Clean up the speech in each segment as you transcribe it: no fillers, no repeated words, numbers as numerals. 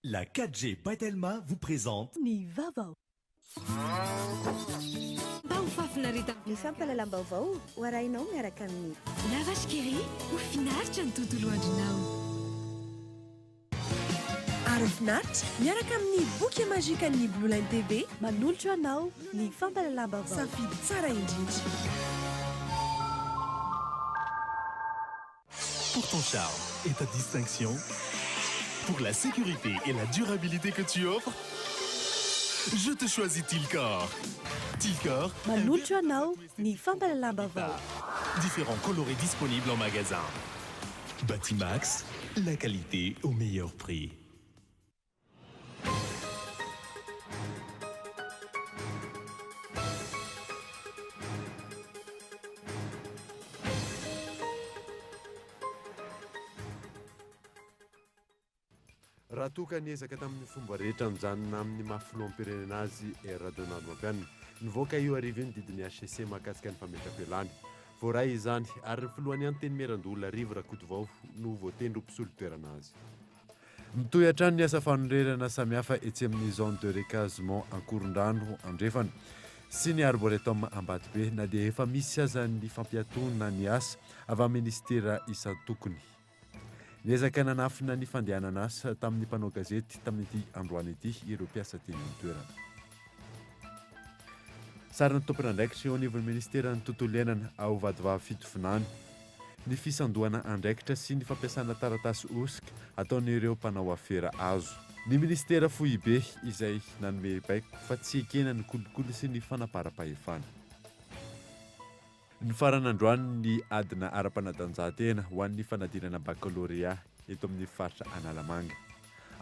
La 4G Batelma vous présente Ny Vaovao. Ny fampalalam-baovao ho arahinao miaraka amin'ny Lavashkiri ho finaritra ny tontolo andronao. Ary finaritra miaraka amin'ny boky mazika ny Blue Line TV manolotra anao ny fampalalam-baovao. Safidy tsara indrindra. pour ton charme et ta distinction, pour la sécurité et la durabilité que tu offres. Je te choisis Tilcor. Tilcor, manolotra anao ny fampalalam-baovao. différents colorés disponibles en magasin. Batimax, la qualité au meilleur prix. raha toka niezaka tamin'ny fomba rehetra mijanona amin'ny mahafiloam-pirenena azy radionalo mampianina nivoaka io arivo io ny didiny HCC mahakasika ny fametra-pialany voaray izany ary ny filohan'ny anteny merandolona arivo rakotovao no voatendry ho mpisolo toerana azy mitohy hatrany ny asa fanorerana samihafa etsy amin'ny zone de recasement ankoron-drano andrefana sy ny arboretum ambatobe na dia efa misy aza ny fampiatonana ny asa avy amin'ny ministera isan-tokony niezaka nanafina ny fandehanana asa tamin'ny mpanao gazety tamin'ity androany ity ireo mpiasa teny amin'ny toerana sary ny tompon'andraikitra eo anivon'ny ministera ny tontolo iainana ao Vaovao fitovinany ny fisandohana andraikitra sy ny fampiasana taratasy osika ataon'ireo mpanao afera azo ny ministera foibe izay nanome baiko fa tsy ekena ny kolokolo sy ny fanapara-pahefana ny faran'androany ny adina ara-panatanjahantena ho an'ny fanadinana baccalauréat eto amin'ny faritra Analamanga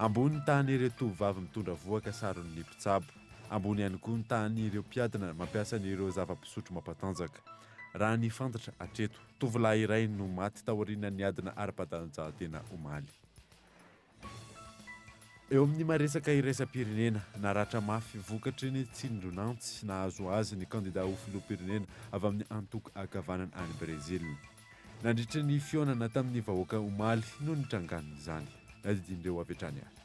ambony ny tahan'ireo tovovavy mitondra voaka saron'ny mpitsabo ambony ihany koa ny tahan'ireo mpiadina mampiasa n'ireo zava-pisotro mampatanjaka raha ny fantatra hatreto tovolahy iray no maty taorian'ny adina ara-panatanjahantena omaly eo amin'ny maresaka iraisam-pirenena naratra mafy vokatry ny tsindronantsy nahazo azy ny kandida ho filoham-pirenena avy amin'ny antoko akavanana any Brezil nandritra ny fionana tamin'ny vahoaka omaly no nitranganina izany nadidin'ireo avy hatrany ary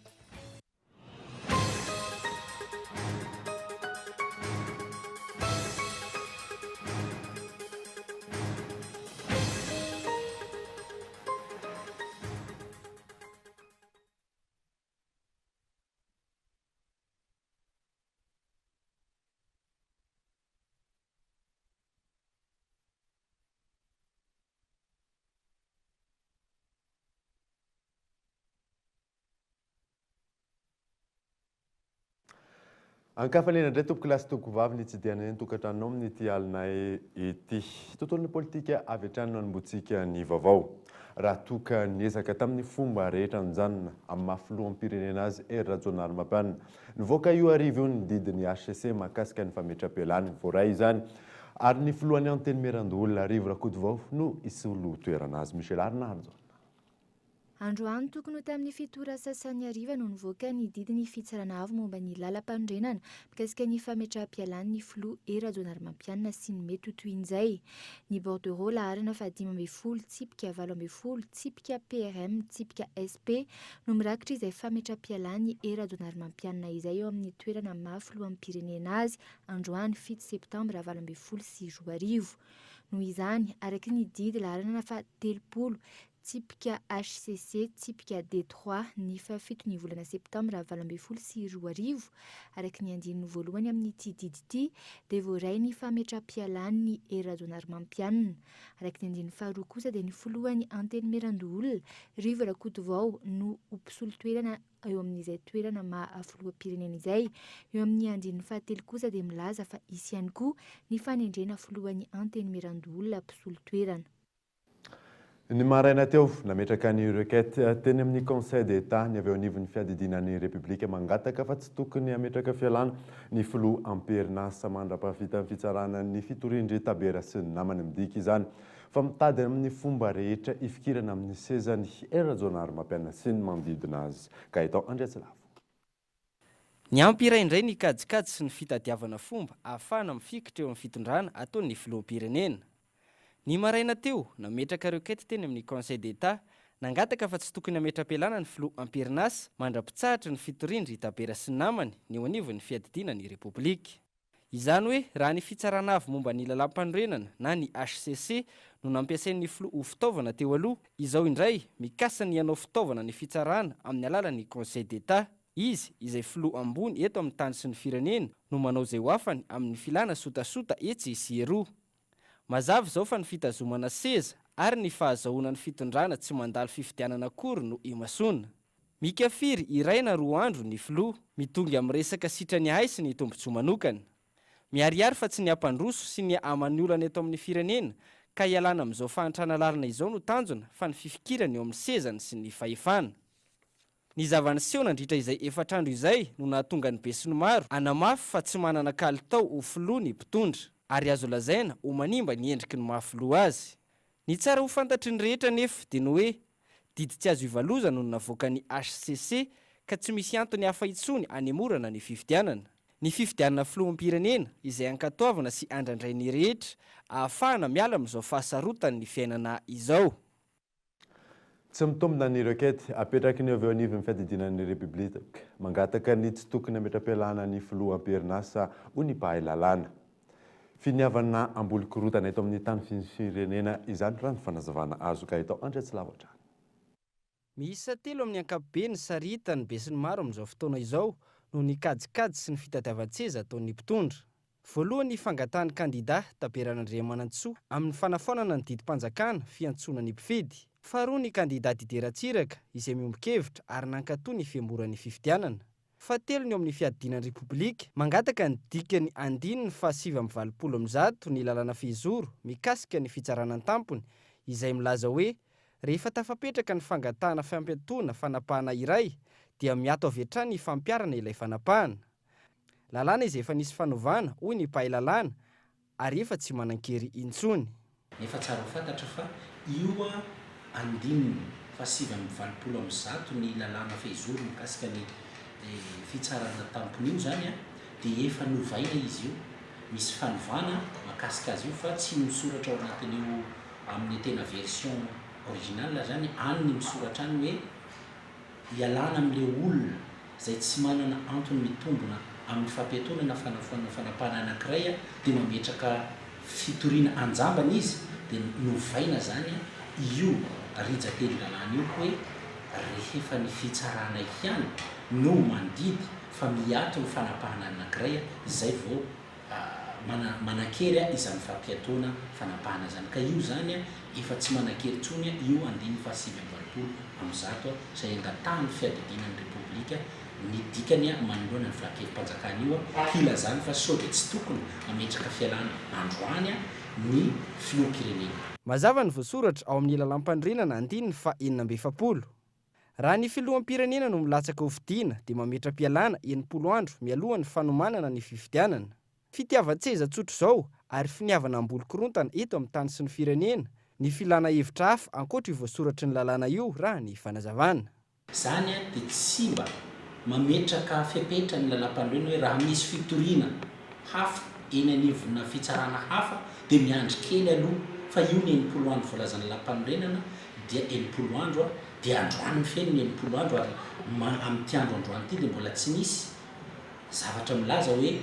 ankafaliana indray tompo kilasy tovovavy ny tsidiana ny tokantranonao amin'ny ity alinay ity tontolon'ny politika avy hatrany no anomboantsika ny vaovao raha toka niezaka tamin'ny fomba rehetra mijanona amin'ny mahafiloam-pirenena azy radionary mampianina nivoaka io arivo io ny didiny HCC mahakasika ny fametra-pialany voaray izany ary ny filohan'ny anteny merandolona arivo rakotovao no isolo toerana azy Michel Arnaldo androany tokony ho tamin'ny fitora sasany ariva no nivoaka ny didiny fitsarana avy momba ny lalam-pandrenana mikasika ny fametra-pialany ny filoha radionary mampianina sy ny mety ho toin'izay ny bordereau laharana fa 5 tsipika 20 tsipika PRM tsipika SP no mirakitra izay fametra-pialany radionary mampianina izay eo amin'ny toerana mahafiloam-pirenena azy androany 7 septembre 2024 noho izany araky ny didy laharana fa 30 tsipika HCC tsipika D3 ny fafito ny volana septambra 2024 araky ny andininy voalohany amin'ity didy ity dia voaray ny fametra-pialany radionary mampianina araky ny andininy faharoa kosa dia ny filohan'ny anteny merandolona rivo rakotovao no mpisolo toerana eo amin'izay toerana mahafiloam-pirenena izay eo amin'ny andininy fahatelo kosa dia milaza fa isy ihany koa ny fanendrena filohan'ny anteny merandolona mpisolo toerana ny maraina teo nametraka ny requête teny amin'ny conseil d'état ny avy eo anivon'ny fiadidinan'ny république mangataka fa tsy tokony ametraka fialana ny filoha amperinasa mandrapahafita amin'ny fitsarana ny fitorindry tabera sy ny namany midika izany fa mitady amin'ny fomba rehetra ifikirana amin'ny sezany radionary mampianina sy ny manodidina azy ka itao andretsilavo ny ampira indray ny kajikajy sy ny fitadiavana fomba ahafahana mifikitra eo amin'ny fitondrana ataon'ny filoham-pirenena ny maraina teo nametraka requête teny amin'ny conseil d'état nangataka fa tsy tokony hametra-pialana ny filoha amperinasy mandra-pitsahatra ny fitoriana ry Tabera sy ny namany ny eo anivon'ny fiadidiana ny repoblika. Izany hoe raha ny fitsarana avy momba ny lalam-panorenana na ny HCC no nampiasain'ny filoha ho fitaovana teo aloha, izao indray mikasa ny hanao fitaovana ny fitsarana amin'ny alalan'ny Conseil d'État. Izy izay filoha ambony eto amin'ny tany sy ny firenena no manao izay ho afany amin'ny filana sotasota etsy sy eroa. Mazava izao fa ny fitazomana seza ary ny fahazahoana ny fitondrana tsy mandalo fifidianana akory no imasona. Mikafiry iray na 2 andro ny filoha, mitonga amin'ny resaka sitrany hay sy ny tombotsoa manokana. Miharihary fa tsy ny ampandroso sy ny aman'ny olana eto amin'ny firenena ka hialana amin'izao fahantrana lalina izao no tanjona fa ny fifikirana eo amin'ny sezany sy ny fahefana. Ny zava-niseho nandritra izay 4 andro izay no nahatonga ny be sy ny maro anamafy fa tsy manana kalitao ho filoha ny mpitondra ary azo lazaina ho manimba ny endriky ny mahafiloha azy. Ny tsara ho fantatry ny rehetra nefa dia ny hoe didy tsy azo ivalozana no navoaka ny HCC ka tsy misy antony hafa intsony hanemorana ny fifidianana. Ny fifidianana filoham-pirenena izay ankatoavana sy andrandray ny rehetra ahafahana miala amin'izao fahasarotany ny fiainana izao. Tsy mitombina ny rakety apetraky ny avy eo anivon'ny fiadidinan'ny repoblika mangataka ny tsy tokony hametra-pialana ny filoha amperinasa ho ny mpahay lalàna. Finiavana ambolo-korotana eto amin'ny tany firenena izany raha ny fanazavana azo ka itao andratsy lavatra. Miisa 3 amin'ny ankapobeny sarita ny be sy ny maro amin'izao fotoana izao no ny kajikajy sy ny fitadiavan-tseza ataon'ny mpitondra. Voalohany ny fangatahany kandida Taberan'Andriamanantsoa amin'ny fanafaonana ny didim-panjakana fiantsonany mpifidy. Faharoa ny kandida Dideratsiraka izay miombon-kevitra ary nankatoa ny fiamboran'ny fifidianana. Fahatelo ny eo amin'ny fiadidinan'ny repoblika mangataka ny dikany 720 ny lalàna fehizoro mikasika ny fitsarana tampony izay milaza hoe rehefa tafapetraka ny fangatahana fampiantoana fanapahana iray dia miato avy hatrany ny fampiarana ilay fanapahana. Lalàna izay efa nisy fanovana hoy ny mpahay lalàna ary efa tsy manan-kery intsony. Nefa tsara ho fantatra fa io 720 ny lalàna fehizoro mikasika ny fitsarana tampony io zany dia efa novaina izy io. Misy fanovana makasika azy io fa tsy misoratra ao anatin'io amin'ny tena version original zany any misoratra any hoe hialana amin'ilay olona izay tsy manana antony mitombona amin'ny fampiantonana fanapahana anankiray dia mametraka fitoriana anjambana izy dia novaina zany io rijately lalàna io hoe rehefa ny fitsarana ihany no mandidy fa miato ny fanapahana anankiray izay vao manan-kery izany fampiantoana fanapahana zany. Ka io zany efa tsy manan-kery intsony io 720 izay angatahany fiadidinan'ny repoblika ny dikany manoloana ny filan-kevi-panjakana io hilazany fa sao dia tsy tokony hametraka fialana androany ny filoham-pirenena. Mazava ny voasoratra ao amin'ny lalam-pandrenana 970. Raha ny filoham-pirenena no milatsaka ho fidiana dia mametra-pialana 70 andro mialohan'ny fanomanana ny fifidianana. Fitiavan-tseza tsotra izao ary finiavana ambolo-korontana eto amin'ny tany sy ny firenena ny filana hevitra hafa ankoatra io voasoratry ny lalàna io raha ny fanazavana. Zany dia tsy mba mametraka fepetra ny lalam-pandrenana hoe raha misy fitoriana hafa eny anivona fitsarana hafa dia miandry kely aloha fa io ny 80 andro voalazana lalam-pandrenana dia 80 andro dia androany mifeny ny 80 andro ary amin'ity andro androany ity dia mbola tsy nisy zavatra milaza hoe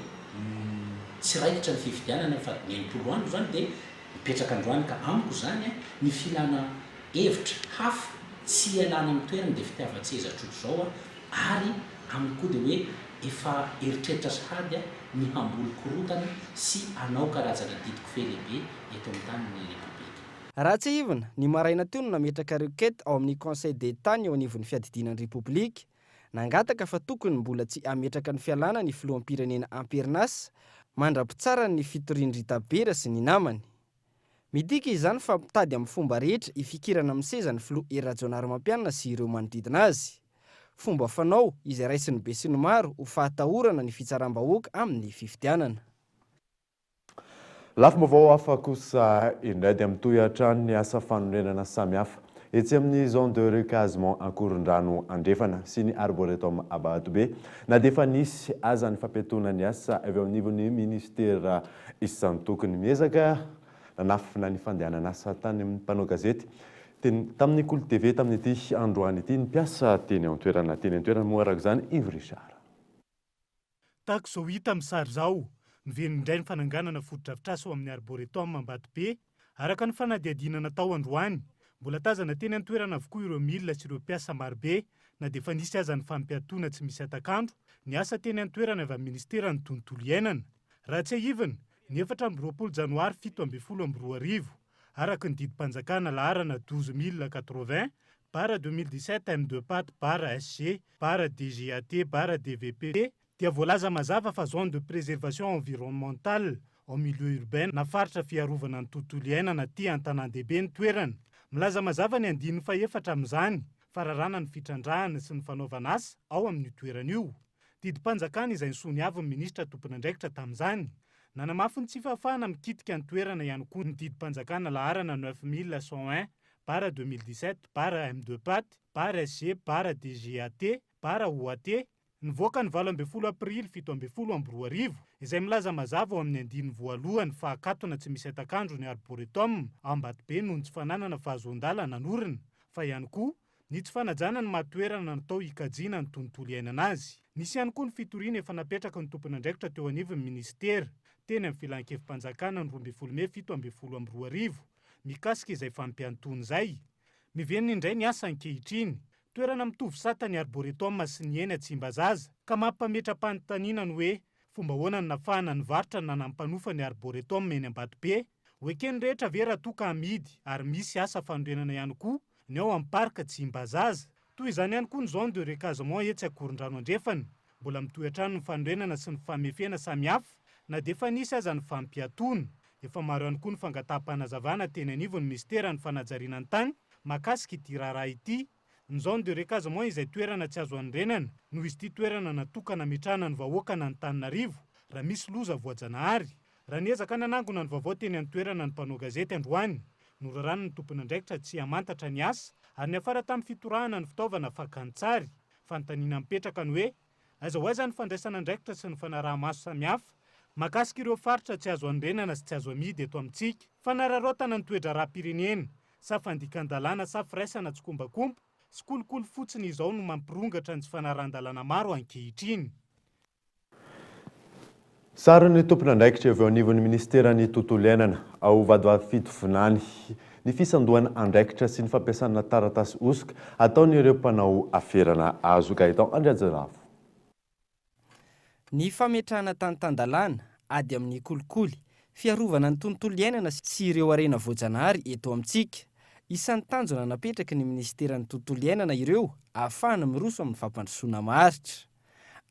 tsy raikitra ny fifidianana fa ny 80 andro zany dia mipetraka androany ka amiko zany ny filana hevitra hafa tsy hialana amin'ny toerana dia fitiavan-tseza tsotra izao ary amiko koa dia hoe efa eritreritra sahady ny hambolo-korotana sy anao karazana didiko fe lehibe eto amin'ny tanin'ny repoblika. Raha tsy ivona ny maraina teo no nametraka requête ao amin'ny Conseil d'État eo anivon'ny fiadidinan'ny repoblika nangataka fa tokony mbola tsy ametraka ny fialana ny filoham-pirenena amperinasa mandra-pitsara ny fitorian'ny Tabera sy ny namany. Midika izany fa mitady amin'ny fomba rehetra ifikirana amin'ny seza ny filoha era-jaonary-mampianina sy ireo manodidina azy. Fomba fanao izay raisin'ny be sy ny maro ho fahatahorana ny fitsaram-bahoaka amin'ny fifidianana. Lafim-baovao hafa kosa indray dia mitohy hatrany ny asa fanorenana samihafa etsy amin'ny zone de recasement Ankorondrano Andrefana sy ny arboretum Abatobe na dia efa nisy aza ny fampiantonana ny asa avy ao anivon'ny ministera isan'ny tokony miezaka nanafina ny fandehanana asa tany amin'ny mpanao gazety tamin'ny Kolo TV tamin'ity androany ity nipiasa teny an-toerana moa araka izany Yves Richard. Tahaka izao hita amin'ny sary izao, miverina indray ny fananganana foto-drafitrasa ao amin'ny arboretom Ambatobe. Araka ny fanadihadiana natao androany, mbola tazana teny an-toerana avokoa ireo milina sy ireo mpiasa marobe, na dia efa nisy aza ny fampiatoana tsy misy atakandro, ny asa teny an-toerana avy amin'ny ministeran'ny tontolo iainana. Raha tsy ahivana, ny 4 janoary 2022, araka ny didim-panjakana laharana 12080 bara 2017 M2 pat bara SG bara DGAT bara DVP dia voalaza mazava fa zone de préservation environnementale au milieu urbain na faritra fiarovana ny tontolo iainana aty an-tanan-dehibe ny toerana. Milaza mazava ny andininy fa 4 amin'izany fararana ny fitrandrahana sy ny fanaovana asa ao amin'ny toerana io. Didim-panjakana izay nisoniavin'ny ministra tompon'andraikitra tamin'izany. Nanamafy ny tsy fahafahana mikitika ny toerana ihany koa ny didim-panjakana laharana 9101 bara 2017 bara M2 pat bara SG bara DGAT bara OAT nivoaka ny 20 aprily 2022 izay milaza mazava ao amin'ny andininy voalohany fa akatona tsy misy atakandro ny arboretom Ambatobe noho ny tsy fananana fahazoan-dala nanorina fa ihany koa ny tsy fanajana ny matoerana natao hikajiana ny tontolo iainana azy. Nisy ihany koa ny fitoriana efa napetraka ny tompon'andraikitra teo anivon'ny ministera teny amin'ny filan-kevim-panjakana ny 12 Mey 2022 mikasika izay fampiantony izay. Miverina indray ny asa ankehitriny. Toerana mitovy sata ny arboretom sy ny eny Tsimbazaza ka mampimetra-panontaniana ny hoe fomba ahoana ny nafahana ny varitra na nampanofa ny arboretom eny Ambatobe. Hoekeny rehetra ve raha toa ka amidy ary misy asa fanorenana ihany koa ny ao amin'ny parka Tsimbazaza. Toy izany ihany koa ny zone de recasement etsy Akorondrano andrefana. Mbola mitohan-trano ny fanorenana sy ny famefena samihafa na dia efa nisy aza ny fampiatoana. Efa maro ihany koa ny fangataham-panazavana teny anivon'ny ministera ny fanajariana ny tany makasika ity raharaha ity. Ny zone de recasement izay toerana tsy azo anorenana noho izy ity toerana natokana mitrana ny vahoaka na Antananarivo raha misy loza voajanahary. Raha niezaka nanangona ny vaovao teny amin'ny toerana ny mpanao gazety androany, norarana ny tompon'andraikitra tsy hamantatra ny asa ary niafara tamin'ny fitorahana ny fitaovana fakantsary. Fanontaniana mipetraka ny hoe aiza ho aiza ny fandraisana andraikitra sy ny fanaraha-maso samihafa makasika ireo faritra tsy azo anorenana sy tsy azo amidy eto amintsika. Fanararaotana ny toedra raha-pirenena sa fandikan-dalàna sa firaisana tsy kombakomba sy kolokolo fotsiny izao no mampirongatra ny tsy fanarahan-dalàna maro ankehitriny. Sary ny tompon'andraikitra avy ao anivon'ny ministeran'ny tontolo iainana ao Vaovao fitovinany ny fisandohana andraikitra sy ny fampiasana taratasy osoka ataon'ireo mpanao aferana azo Gaëtan Andriajaravo. Ny fametrahana tany-tan-dalàna ady amin'ny kolikoly, fiarovana ny tontolo iainana sy ireo arena voajanahary eto amintsika. Isan'ny tanjona napetraka ny ministeran'ny tontolo iainana ireo ahafahana miroso amin'ny fampandrosoana maharitra.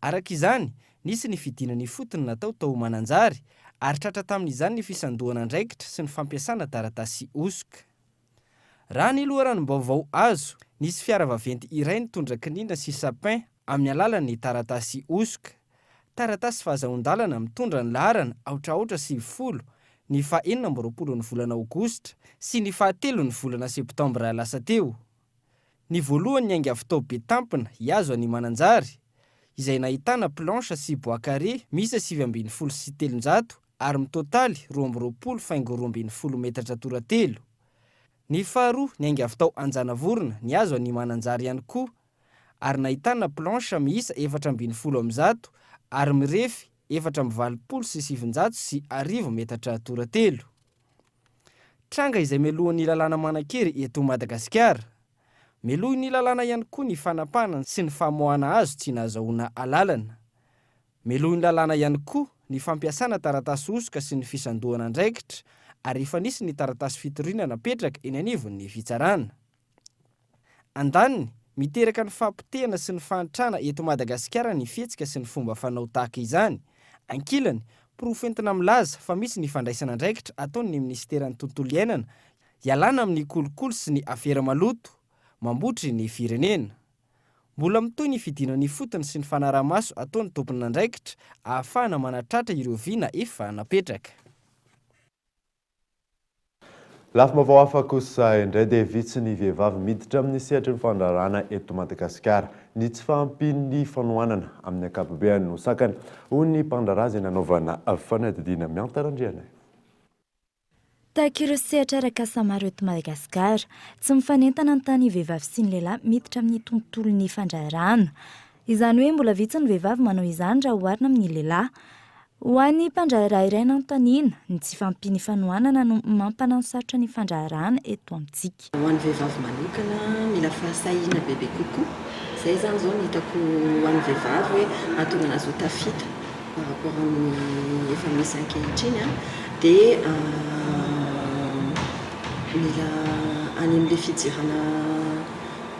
Araka izany, nisy ny fidiana ny fotony natao tao mananjary ary tratra tamin'izany ny fisandohana andraikitra sy ny fampiasana taratasy osoka. Raha ny loharanom-baovao azo, nisy fiara vaventy iray nitondra kinina sy sapin amin'ny alalan'ny taratasy osoka. Taratasy fahazoan-dalana mitondra ny laharana aotraotra 70, ny 24 ny volana Aogositra sy ny 7 ny volana Septembre lasa teo. Ny voalohany ny hainga avy be tampina hiazo any mananjary, izay nahitana planche sy bois-carré misy 7.300 ary mitotaly 2.20 metatra toratelo. Ny faharoa ny hainga avy tao Anjanavorona ny azo any mananjary ihany koa ary nahitana planche miisa 4.10 ary mirefy 4.20 sy 9 metatra toratelo. Tranga izay melohan'ny lalàna manan-kery eto Madagasikara. Melohan'ny lalàna ihany koa ny fanapahana sy ny famoahana azo tsy nahazoana alalana. Melohan'ny lalàna ihany koa ny fampiasana taratasy osoka sy ny fisandohana andraikitra ary efa nisy ny taratasy fitoriana napetraka eny anivon'ny fitsarana. Andaniny, miteraka ny fampitehana sy ny fahantrana eto Madagasikara ny fihetsika sy ny fomba fanao tahaka izany. Ankilany, profentina milaza fa misy ny fandraisana andraikitra ataon'ny ministeran'ny tontolo iainana hialana amin'ny kolikoly sy ny afera maloto, mambotry ny firenena. Mbola mitoy ny fidiana ny fotony sy ny fanaraha-maso ataon'ny tompon'andraikitra ahafahana manatratra ireo vina efa napetraka. Lafim-baovao hafa kosa indray dia vitsy ny vehivavy miditra amin'ny sehatry ny fandraharana eto Madagasikara. Ny tsy fahampian'ny fanohanana amin'ny ankapobeny no sakana hoy ny mpandraharaha izay nanaovana fanadihadiana miantarandriana. tahaka ireo sehatra arakasa maro eto Madagasikara tsy mifanentana ny tany vehivavy sy ny lehilahy miditra amin'ny tontolon'ny fandraharana. Izany hoe mbola vitsy ny vehivavy manao izany raha oharina amin'ny lehilahy. Ho an'ny mpandraharaha iray nanontaniana ny tsy fampiny fanohanana no mampanasarotra ny fandraharana eto amintsika. Ho an'ny vehivavy manokana mila fahasahiana bebe kokoa. Izay zany zao ny hitako ho an'ny vehivavy hoe ahatonga anazy ho tafita par rapport amin'ny efa misy ankehitriny dia mila any amin'ilay fijerana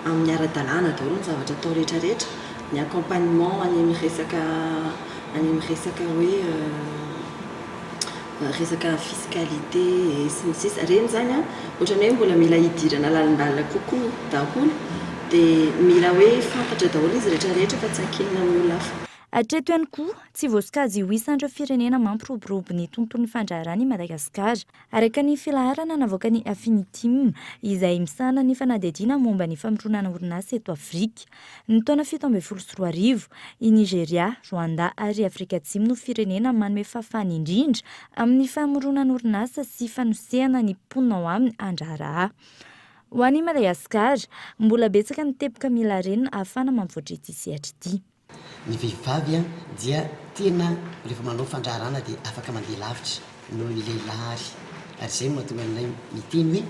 amin'ny ara-dalàna daholo ny zavatra atao rehetrarehetra, ny accompagnement any amin'ny resaka hoe resaka fiscalité sy ny sisa reny zany ohatrany hoe mbola mila hidirana lalandalina kokoa daholo dia mila hoe fantatra daholo izy rehetrarehetra fa tsy ankinina amin'ny olona hafa. Hatreto ihany koa tsy voasokajy ho isan'ireo firenena mampiroborobo ny tontolon'ny fandraharana i Madagasikara araka ny filaharana navoaka ny Afinitim izay misahana ny fanadihadiana momba ny famoronana orinasa eto Afrika. Ny taona 2017 i Nigeria, Rwanda ary Afrika Atsimo no firenena manome fahafahana indrindra amin'ny famoronana orinasa sy fanosehana ny mponina ao aminy handraharaha. Ho an'i Madagasikara mbola betsaka ny teboka mila renina ahafahana mampivoatra ity sehatra ity. Ny vehivavy dia tena rehefa manao fandraharana dia afaka mandeha lavitra noho ny lehilahy ary izay mahatonga anay miteny hoe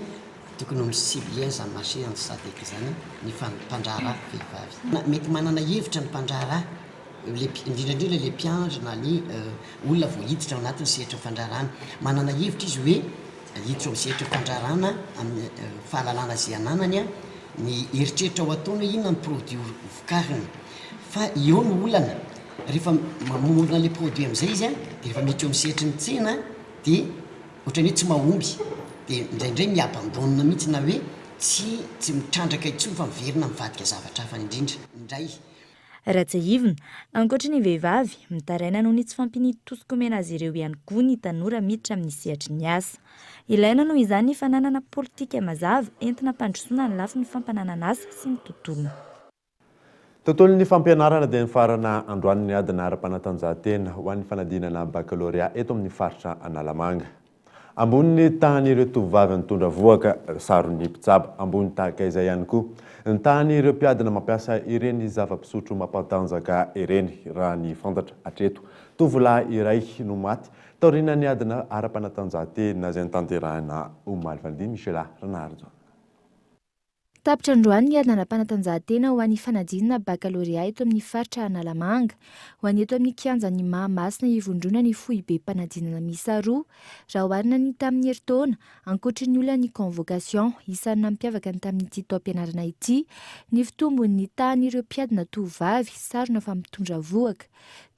tokony ho misibile izany marché antisadeka izany ny mpandraharaha vehivavy. Mety manana hevitra ny mpandraharaha indrindrandrindra le mpiandry na ny olona vao hiditra ao anatin'ny sehatra fandraharana manana hevitra izy hoe hiditra ao amin'ny sehatra fandraharana amin'ny fahalalana izay ananany ny eritreritra ao ataony inona ny produit vokariny. Fa eo ny olana rehefa mamorona le produit amin'izay izy dia rehefa miditra eo amin'ny sehatry ny tsena dia ohatrany hoe tsy mahomby dia indraindray miabandonina mihitsy na hoe tsy mitrandraka intsony fa miverina mivadika zavatra hafa indrindra indray. Ratsaivina ankoatra ny vehivavy mitaraina noho ny tsy fampinitosika omena azy ireo ihany koa ny tanora miditra amin'ny sehatry ny asa. Ilaina noho izany ny fananana politika mazava entina mpandrosoana ny lafiny fampananana asa sy ny tontolona. Tontolon'ny fampianarana dia nifarana androan'ny adina ara-panatanjahantena ho an'ny fanadinana baccalauréat eto amin'ny faritra Analamanga. Ambony tahan'ireo tovovavy nitondra voaka saron'ny mpitsabo, ambony tahaka izay ihany koa ny tahan'ireo mpiadina mampiasa ireny zava-pisotro mampatanjaka ireny raha ny fantatra hatreto. Tovolahy iray no maty taorian'ny adina ara-panatanjahantena izay nitanterahina omaly Valentine Michela Ranarjo. Tapitra androany ny adina ara-panatanjahantena ho an'ny fanadinana baccalauréat eto amin'ny faritra Analamanga. Ho an'ny eto amin'ny kianjan'ny Mahamasina hivondrona ny foibe mpanadinana miisa roa raha oharina ny tamin'ny herintaona ankoatra ny olona ny convocation isan'ny nampiavaka ny tamin'ity taom-pianarana ity ny fitombon'ny tahan'ireo mpiadina tovovavy sarona fa mitondra voaka.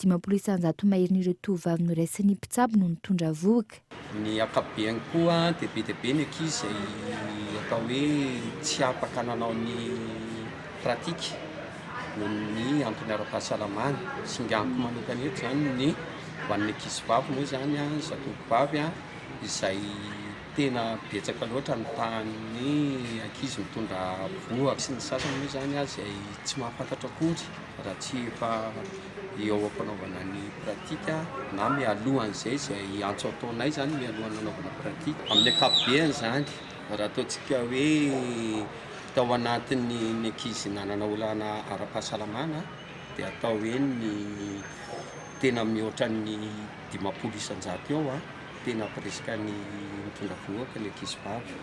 500 isanjato-maherin'ireo tovovavy noraisin'ny mpitsabo no nitondra voaka. Ny akabeany koa dia be dia be ny ankizy atao hoe tsy afaka nanao ny pratika noho ny antony ara-pahasalamana sy nganiko manokana eto zany ny ho an'ny ankizy vavy moa zany zatovovavy izay tena betsaka loatra ny tahan'ny ankizy mitondra voaka sy ny sasany moa zany izay tsy mahafantatra akory raha tsy efa eo ampanaovana ny pratika na mialohan'izay izay antso ataonay zany mialohany nanaovana pratika amin'ny akabeany zany raha ataontsika hoe tao anatin'ny ankizy nanana olana ara-pahasalamana dia atao hoe ny tena mihoatra ny 500 isanjato eo tena presque ny mitondra voaka ny ankizy vavy.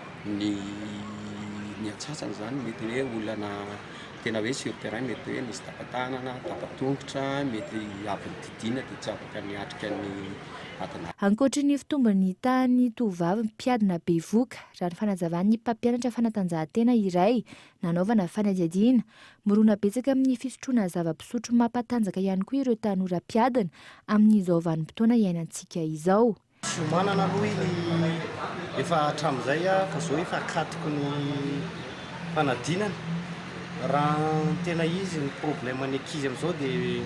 Ny atsasany zany mety hoe olana tena hoe sur terrain mety hoe nisy tapatanana, tapatongotra, mety avy didiana dia tsy afaka niatrika ny adina. Ankoatra ny fitombon'ny tahan'ny tovovavy mpiadina be voka raha ny fanazavan'ny mpampianatra fanatanjahantena iray nanaovana fanadihadiana morona betsaka amin'ny fisotroana zava-pisotro mampatanjaka ihany koa ireo tanora mpiadina amin'izao vanim-potoana iainantsika izao. Manana aloha iny efa hatramin'izay fa zao efa akatoko ny fanadinana raha tena izy ny problème ny ankizy amin'izao dia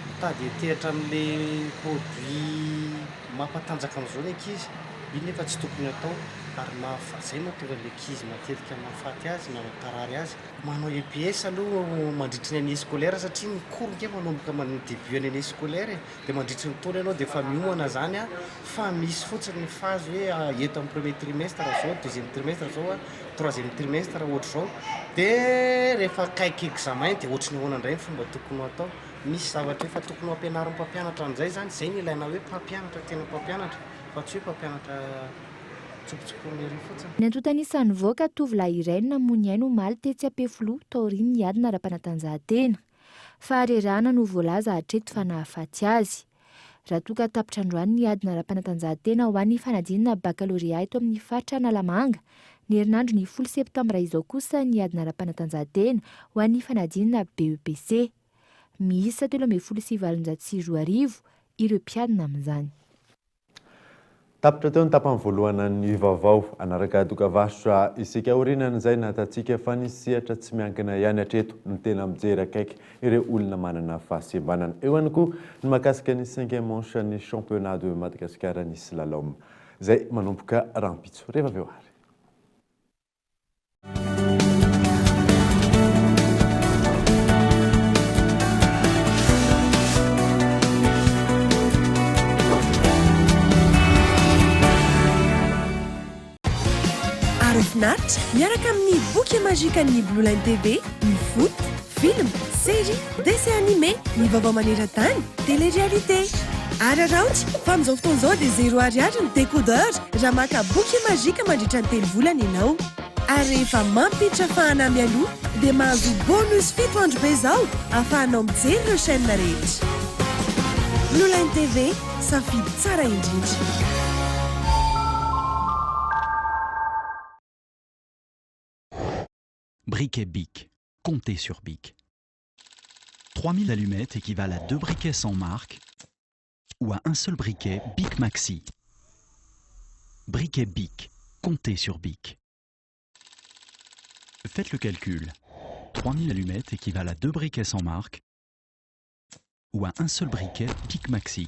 mitady hitehitra amin'ilay produit mampatanjaka amin'izao ny ankizy iny nefa tsy tokony atao ary zay mahatonga lekizy matetika mahafaty azy na matarary azy manao EPS aloha mandritry ny année scolaire satria nikoronke manomboka début ny année scolaire dia mandritry ny taona ianao dia efa miomana zany fa misy fotsiny ny phase hoe eto amin'ny premier trimestre zao deuxième trimestre zao troisième trimestre ohatra zao dia rehefa akaiky examen dia ohatry ny ahoana indray ny fomba tokony atao misy zavatra efa tokony ampianarin'ny mpampianatra an'izay zany zay ny ilaina hoe mpampianatra tena mpampianatra fa tsy hoe mpampianatra tsopotsopon'ery fotsiny. Ny antontanisany voaka tovolahy iray no namony aino omaly tetsy Ampefilo taoriny niadina ara-panatanjahantena fa rerahana no voalaza hatreto fa nahafaty azy. Raha toka tapitra androany niadina ara-panatanjahantena ho an'ny fanadinana baccalauréat eto amin'ny faritra Analamanga. Ny herinandro ny 10 septambra izao kosa niadina ara-panatanjahantena ho an'ny fanadinana BEPC. Miisa 17,7 ireo mpiadina amin'izany. Tapitra teo ny tapany voalohana ny vaovao anaraka dokavasotra isika aorinan'izay natatsika fa ny sehatra tsy miankina ihany hatreto no tena mijery akaiky ireo olona manana fahasembanana. Eo ihany koa ny mahakasika ny 5e manche ny championnat de Madagascar ny slalom. Zay manomboka rampitso rehefa avy eo ary. Arofinaritra miaraka amin'ny boky mazika ny Blue Line TV, ny foot, film, série, dessin animé, ny vaovao maneran-tany, télé-réalité. Araraotra fa amin'izao fotoana izao dia 0 ariary ny décodeur raha maka boky mazika mandritra ny 3 volana ianao. Ary rehefa mampiditra fahana mialoha dia mahazo bonus 7 andro be izao ahafahanao mijery ireo chaîne rehetra. Blue Line TV, safidy tsara indrindra. Briquet Bic. Comptez sur Bic. 3000 allumettes équivalent à 2 briquets sans marque ou à un seul briquet Bic Maxi. Briquet Bic. Comptez sur Bic. Faites le calcul. 3000 allumettes équivalent à 2 briquets sans marque ou à un seul briquet Bic Maxi.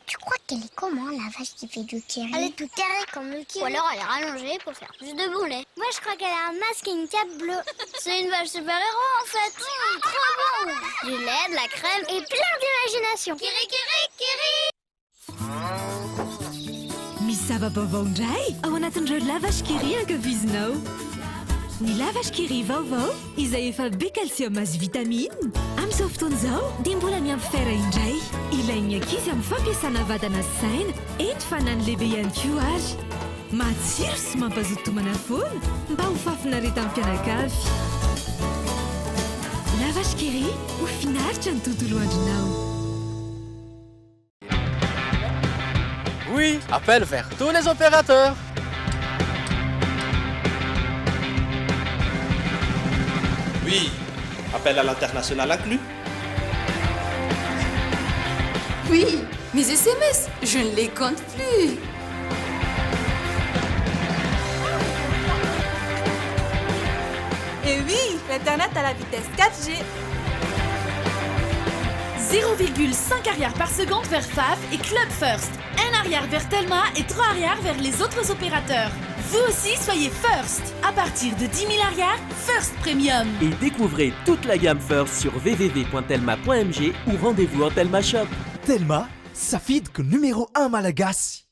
Tu crois qu'elle est comment la vache qui fait du kiri? Elle est toute carrée comme le kiri. Ou alors elle est rallongée pour faire plus de boulets. Moi je crois qu'elle a un masque et une cape bleue. C'est une vache super-héros en fait. Trop bon. Du lait, de la crème et plein d'imagination. Kiri, kiri, kiri. Misy zava-baovao indray ao anatin'ireo lavage kiri ankafizinao. Ny lavage kiri vaovao izay efa be calcium azy vitamine. Amin'izao fotoana izao dia mbola miampy fer indray. Ilain'ny ankizy amin'ny fampiasana vatana sy saina enty-fanany lehibe ihany koa ary. Matsiro sy mampazoto homana foana mba ho fafinaretan'ny mpianakavy. Lavage kiri ho finaritra ny tontolo andronao. Oui, appel vers tous les opérateurs. Oui, appel à l'international inclus. Oui, mes SMS, je ne les compte plus. Et oui, l'Internet à la vitesse 4G. 0,5 arrière par seconde vers Faf et Club First. 1 arrière vers Telma et 3 arrière vers les autres opérateurs. Vous aussi, soyez First. À partir de 10 000 arrières, First Premium. Et découvrez toute la gamme First sur www.telma.mg ou rendez-vous en Telma Shop. Telma, Safid numéro 1 Malagasy.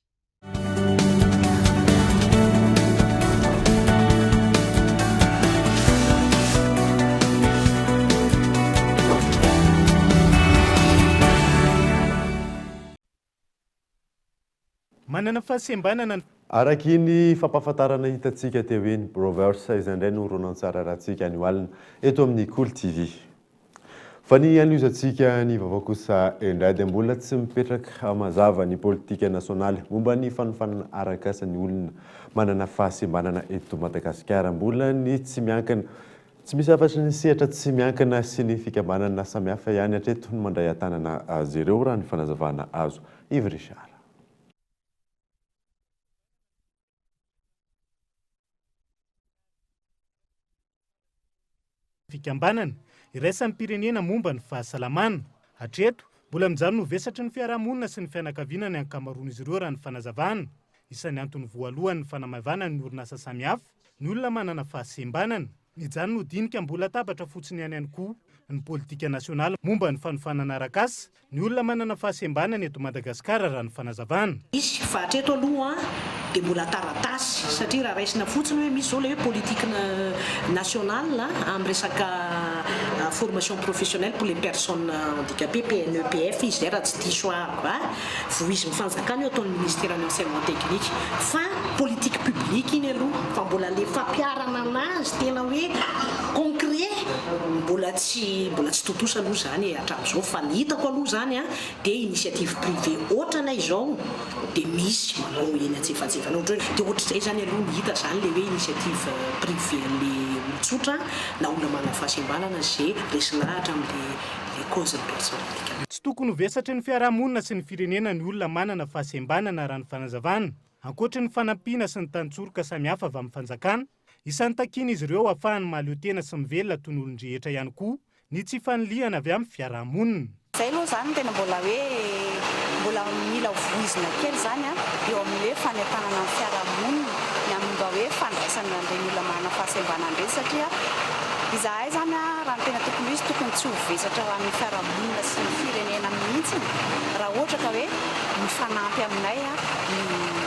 Manana fahasembanana Araky ny fampahafantarana hitantsika teo eny Brothers izay indray no ronan-tsara rahantsika ny oalina eto amin'ny Kolo TV. Fa ny an'izantsika ny vaovao kosa indray dia mbola tsy mipetraka mazava ny politika nasionaly momba ny fanofanana arak'asa ny olona manana fahasembanana eto Madagasikara, mbola ny tsy miankina, tsy misy afa-tsy ny sehatra tsy miankina sy ny fikambanana samihafa ihany hatreto ny mandray an-tanana azy ireo raha ny fanazavana azo. Ivy Richard. Fikambanana iraisan'ny pirenena momba ny fahasalamana. Hatreto mbola mijano no vesatry ny fiarahamonina sy ny fianakaviana ny ankamaroan'izy ireo raha ny fanazavana. Isan'ny antony voalohany ny fanamavana ny orinasa samihafa, ny olona manana fahasembanana. Mijano no dinika mbola tabatra fotsiny ihany koa ny politika nasionaly momba ny fanofanana arak'asa, ny olona manana fahasembanana eto Madagasikara raha ny fanazavana. Izy fa hatreto aloha dia mbola taratasy satria raha raisina fotsiny hoe misy zao ilay hoe politique nationale amin'ny resaka formation professionnelle pour les personnes handicapées PNEPF izy zay raha tsy diso ahako vao izy mifanjakana eo ataon'ny ministère de l'enseignement technique fa politique publique iny aloha fa mbola le fampiarana anazy tena hoe concret mbola tsy totosa aloha zany hatramin'izao fa ny hitako aloha zany dia initiative privée ohatrana izao dia misy manao eny antsefatsefana ohatra dia ohatr'izay zany aloha ny hita zany le hoe initiative privée le olotsotra na olona manana fahasembanana zay resilahatra amin'le cause de personne handicapée. Tsy tokony ho vesatry ny fiarahamonina sy ny firenena ny olona manana fahasembanana raha ny fanazavana. Ankoatry ny fanampiana sy ny tantsorika samihafa avy amin'ny fanjakana, isan'ny takiana izy ireo ahafahany mahaleo tena sy mivelona toy ny olon-drehetra ihany koa ny tsy faniliana avy amin'ny fiarahamonina. Zay aloha zany tena mbola mila voizina kely zany eo amin'ny hoe fanentanana amin'ny fiarahamonina ny amin'ny mba hoe fandraisana an'ireny olona manana fahasembanana ireny satria izahay zany raha ny tena tokony izy tokony tsy ho vesatra amin'ny fiarahamonina sy ny firenena mihitsy raha ohatra ka hoe mifanampy aminay ny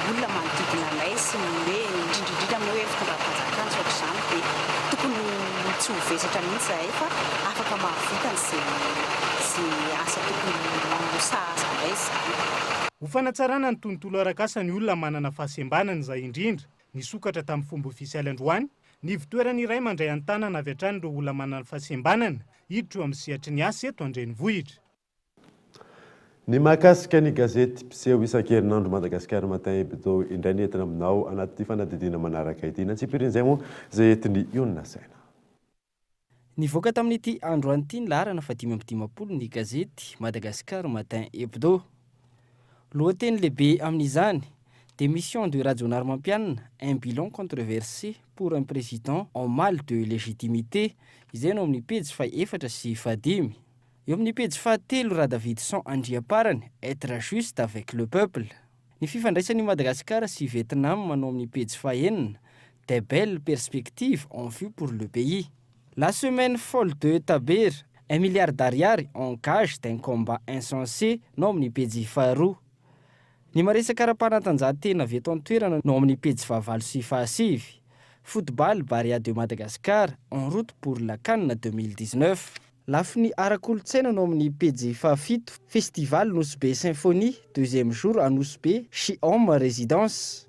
olona manodidina anay sy ny hoe indrindrindrindra amin'ny hoe fitondram-panjakana sy ohatr'izany dia tokony tsy ho vesatra mihitsy zahay fa afaka mahavita ny asa tokony sahazanay zany. Ho fanatsarana ny tontolo arak'asa ny olona manana fahasembanana izay indrindra nisokatra tamin'ny fomba ofisialy androany, ny ivitoerany iray mandray an-tanana avy hatrany ireo olona manana fahasembanana hiditra eo amin'ny sehatry ny asa eto an-drenivohitra. Ny mahakasika ny gazety mpiseho isan-kerinandro Madagasikara Matin Hebdo indray ny entina aminao anaty fanadidina manaraka ity. Natsipirin'izay moa izay entin'ny Iona Saina. Nivoaka tamin'ity androany ity ny laharana fa 5:20 ny gazety Madagascar Matin Hebdo. Lohateny lehibe amin'izany, démission de Radionar Mampianina, un bilan controversé pour un président en mal de légitimité. Izay no amin'ny pejy faha-4 sy faha-5. Eo amin'ny pejy faha-3 raha Davidson Andriaparany, être juste avec le peuple. Ny fifandraisan'i Madagascar sy Vietnam manao amin'ny pejy faha-4, des belles perspectives en vue pour le pays. La semaine folle de Taber, 1 milliard d'ariary en gage d'un combat insensé no amin'ny pejy faha-2. Ny maresaka ara-panatanjahantena avy eto an-toerana no amin'ny pejy faha-4 sy faha-5. Football Barria de Madagascar en route pour la CAN 2019. Lafiny ara-kolontsaina no amin'ny pejy faha-7. Festival Nosbe Symphonie, deuxième jour à Nosbe, Chiom Résidence.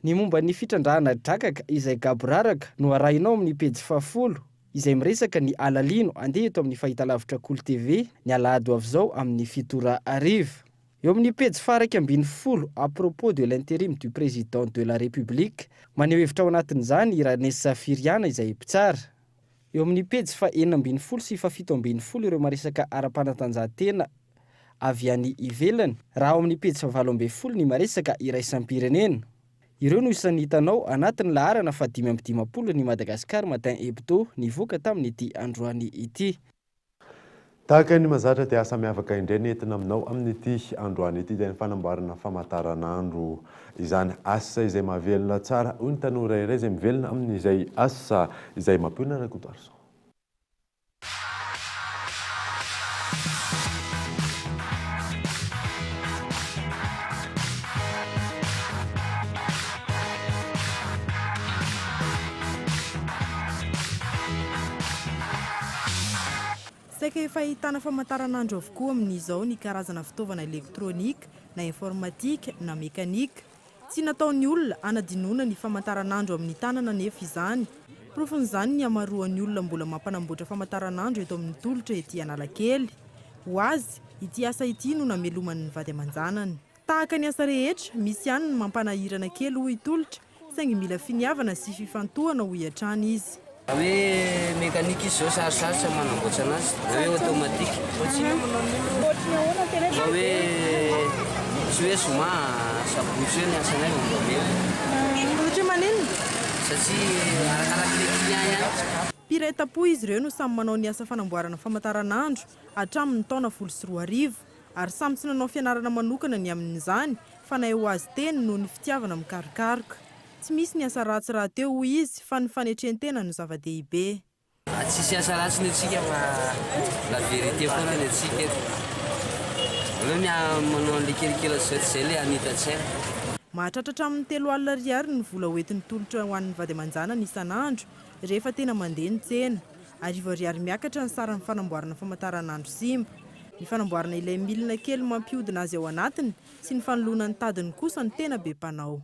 Ny momba ny fitrandrahana drakaka izay gaboraraka no arahinao amin'ny pejy faha-10. Izay miresaka ny alalino andeha eto amin'ny fahitalavitra Kolo TV ny alahady avy zao amin'ny 7:00. Eo amin'ny pejy faha-11 à propos de l'intérim du président de la République, maneho hevitra ao anatin'izany Ranessa Firiana izay mpitsara. Eo amin'ny pejy faha-14 sy faha-17 ireo maresaka ara-panatanjahantena avy any ivelany, raha ao amin'ny pejy faha-18 ny maresaka iraisam-pirenena. Ireo no isan'ny hitanao anatin'ny laharana fa 5:20 ny Madagascar Matin Hebdo nivoaka tamin'ity androany ity. Tahaka ny mazatra dia asa miavaka indray ny entina aminao amin'ity androany ity dia ny fanamboarana famantaranandro izany asa izay mahavelona tsara hoy ny tanora iray izay mivelona amin'izay asa izay mampiona rakotoarso. Saika efa ahitana famantaranandro avokoa amin'izao ny karazana fitaovana elektrônika na informatika na mekanika. tsy nataon'ny olona anadinoana ny famantaranandro amin'ny tanana nefa izany profon'izany ny amaroan'ny olona mbola mampanamboatra famantaranandro eto amin'ny tolotra ety Analakely. Ho azy ity asa ity no nameloman'ny vady aman-janany. Tahaka ny asa rehetra misy ihany ny mampanahirana kely hoy tolotra saingy mila finiavana sy fifantohana hoy hatrany izy. Hoe mekanika izy zao sarosarotra manamboatra anazy hoe automatique hoe tsy hoe zoma sabotsy hoe ny asanay ohatra manenina satria arakaraka le client ihany. Mpiray-tapo izy ireo no samy manao ny asa fanamboarana famantaranandro hatramin'ny taona 2010 ary samy tsy nanao fianarana manokana ny amin'izany fa nay ho azy teny noho ny fitiavana mikarokaroka. Tsy misy ny asa ratsy raha teo hoy izy fa ny fanetrentena no zava-dehibe. Tsisy asa ratsy ny atsika fa la vérité foana ny atsika hoe manao an'le kelikely zao tsy izay le anita tsara. Mahatratra amin'ny 3 alina ariary ny vola hoentin'ny tolotra ho an'ny vady aman-janany isan'andro rehefa tena mandeha ny tsena. 10 ariary miakatra ny saran'ny fanamboarana famantaranandro simba. Ny fanamboarana ilay milina kely mampihodina azy ao anatiny sy ny fanoloana ny tadiny kosa ny tena be mpanao.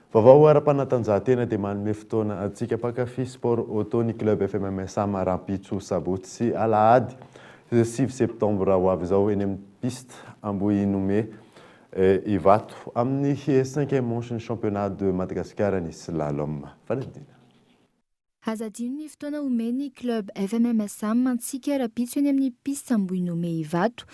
Vaovao ara-panatanjahantena dia manome fotoana antsika mpankafy sport auto ny club FMMS Mahampitso sabotsy sy alahady 6 septembre ho avy izao eny amin'ny piste Ambohinome Ivato amin'ny 5e manche ny championnat de Madagascar ny slalom. Fanadina. Azadino ny fotoana omeny club FMMS mantsika rapitso eny amin'ny piste Ambohinome Ivato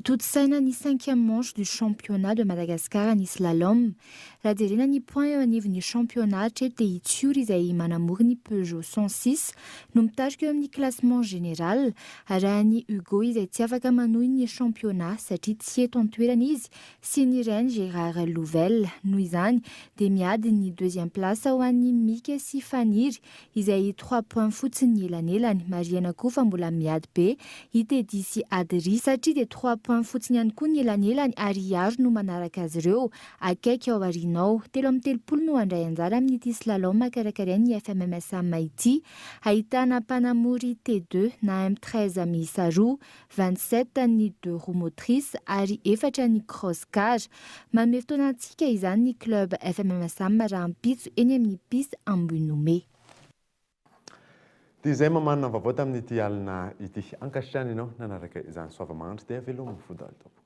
totsaina ny 5e manche du championnat de Madagascar ny slalom. Raha jerena ny point eo anivon'ny championnat hatreto dia Itsiory izay manamory ny Peugeot 106 no mitarika eo amin'ny classement général. Arahan'ny Hugo izay tsy afaka manohy ny championnat satria tsy eto an-toerana izy sy ny Rennes Gérard Louvel. Noho izany dia miady ny 2e place ho an'ny Mika sy Faniry izay 3 points fotsiny elanelany. Mariana koa fa mbola miady be Itedy sy Adri satria dia 3 points fotsiny ihany koa ny elanelany ary Iaro no manaraka azy ireo akaiky ao aorianao. 3 no handray anjara amin'ity slalom karakarain'ny FMMS ity. Ahitana mpanamory T2 na M13 miisa 2, 27 ny 2 roues motrices ary 4 ny cross car. Manome fotoana antsika izany ny club FMMS Mahampitso eny amin'ny piste Ambohinome. Dia izay mamanana vaovao tamin'ity alina ity. Ankasitrany ianao nanaraka izany soava-mahandro dia velominy fodalo tompoko.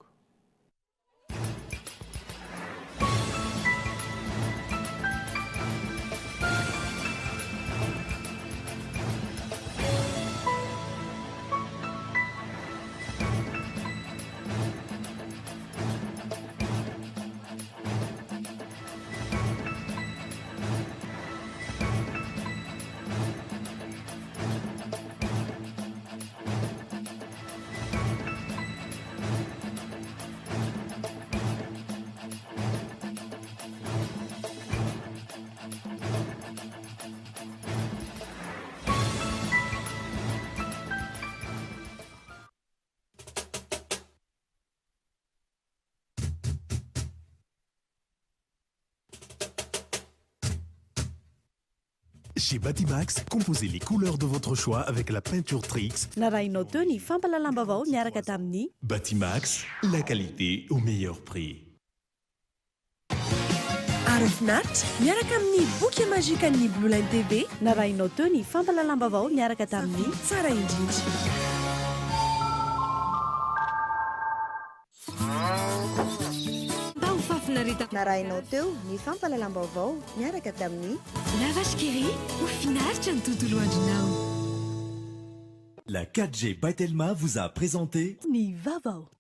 Chez Batimax, composez les couleurs de votre choix avec la peinture Trix. Narainao teo ny fampalalambavao miaraka tamin'ny Batimax, la qualité au meilleur prix. Arafinaritra miaraka amin'ny boky mazika ny Blue Line TV. Narainao teo ny fampalalambavao miaraka tamin'ny Tsara indrindra. Narainao teo ny fampalalam-baovao miaraka tamin'ny Lavashkiri finaritra ny tontolo andronao. La 4G by Telma vous a présenté Ny Vaovao.